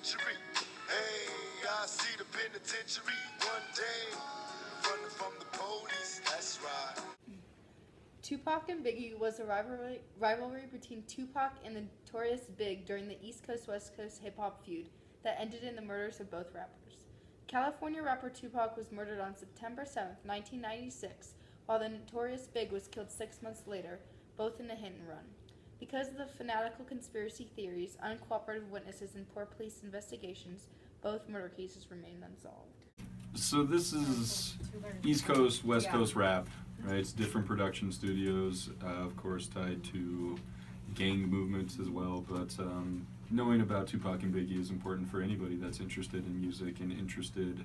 century. Hey, I see the penitentiary one day. Running from the police, that's right. Tupac and Biggie was a rivalry between Tupac and the notorious Big during the East Coast-West Coast hip-hop feud that ended in the murders of both rappers. California rapper Tupac was murdered on September 7, 1996, while the notorious Big was killed 6 months later, both in a hit-and-run. Because of the fanatical conspiracy theories, uncooperative witnesses, and poor police investigations, both murder cases remain unsolved. So this is East Coast, West Coast rap, right? It's different production studios, of course tied to gang movements as well, but knowing about Tupac and Biggie is important for anybody that's interested in music and interested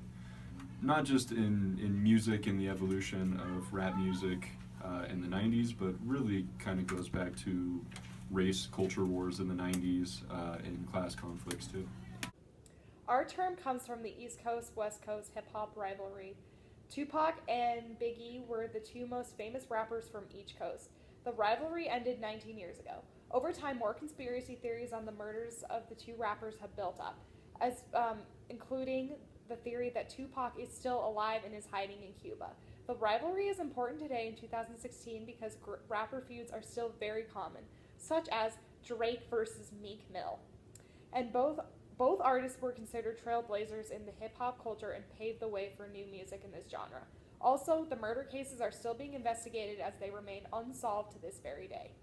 not just in music and the evolution of rap music in the 90s, but really kind of goes back to race, culture wars in the 90s and class conflicts too. Our term comes from the East Coast, West Coast hip-hop rivalry. Tupac and Biggie were the two most famous rappers from each coast. The rivalry ended 19 years ago. Over time, more conspiracy theories on the murders of the two rappers have built up, including the theory that Tupac is still alive and is hiding in Cuba. The rivalry is important today in 2016 because rapper feuds are still very common, such as Drake versus Meek Mill. And both artists were considered trailblazers in the hip-hop culture and paved the way for new music in this genre. Also, the murder cases are still being investigated as they remain unsolved to this very day.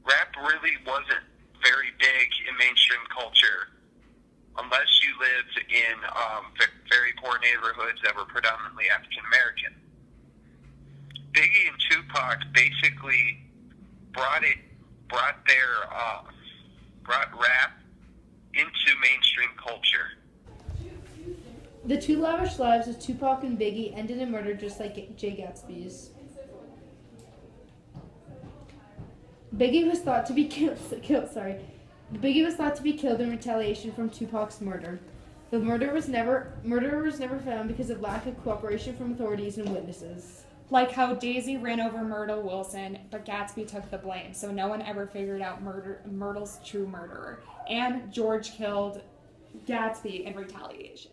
Rap really wasn't very big in mainstream culture unless you lived in very poor neighborhoods that were predominantly African American. Biggie and Tupac basically brought rap into mainstream culture. The two lavish lives of Tupac and Biggie ended in murder just like Jay Gatsby's. Biggie was thought to be killed in retaliation from Tupac's murder. The murderer was never found because of lack of cooperation from authorities and witnesses. Like how Daisy ran over Myrtle Wilson, but Gatsby took the blame, so no one ever figured out Myrtle's true murderer. And George killed Gatsby in retaliation.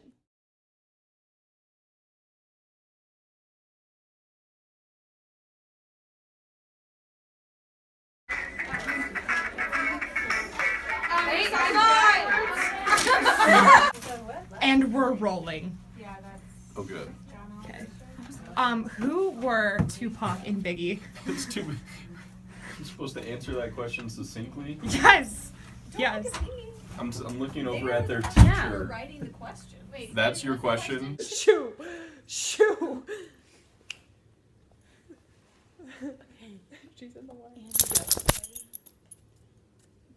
And we're rolling. Oh, good. Okay. Who were Tupac and Biggie? It's too. I'm supposed to answer that question succinctly. Yes. Yes. I'm looking over at their teacher. Yeah. We're writing the question. Wait, That's your question? Shoo. She's in the way.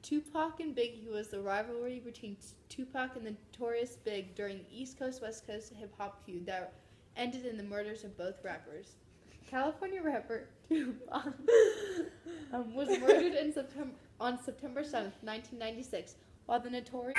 Tupac and Biggie was the rivalry between Tupac and the notorious Big during the East Coast-West Coast hip-hop feud that ended in the murders of both rappers. California rapper Tupac was murdered on September 7, 1996, while the notorious...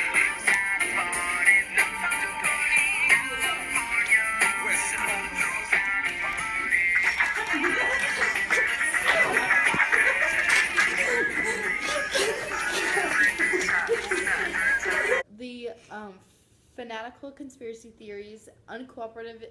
The fanatical conspiracy theories, uncooperative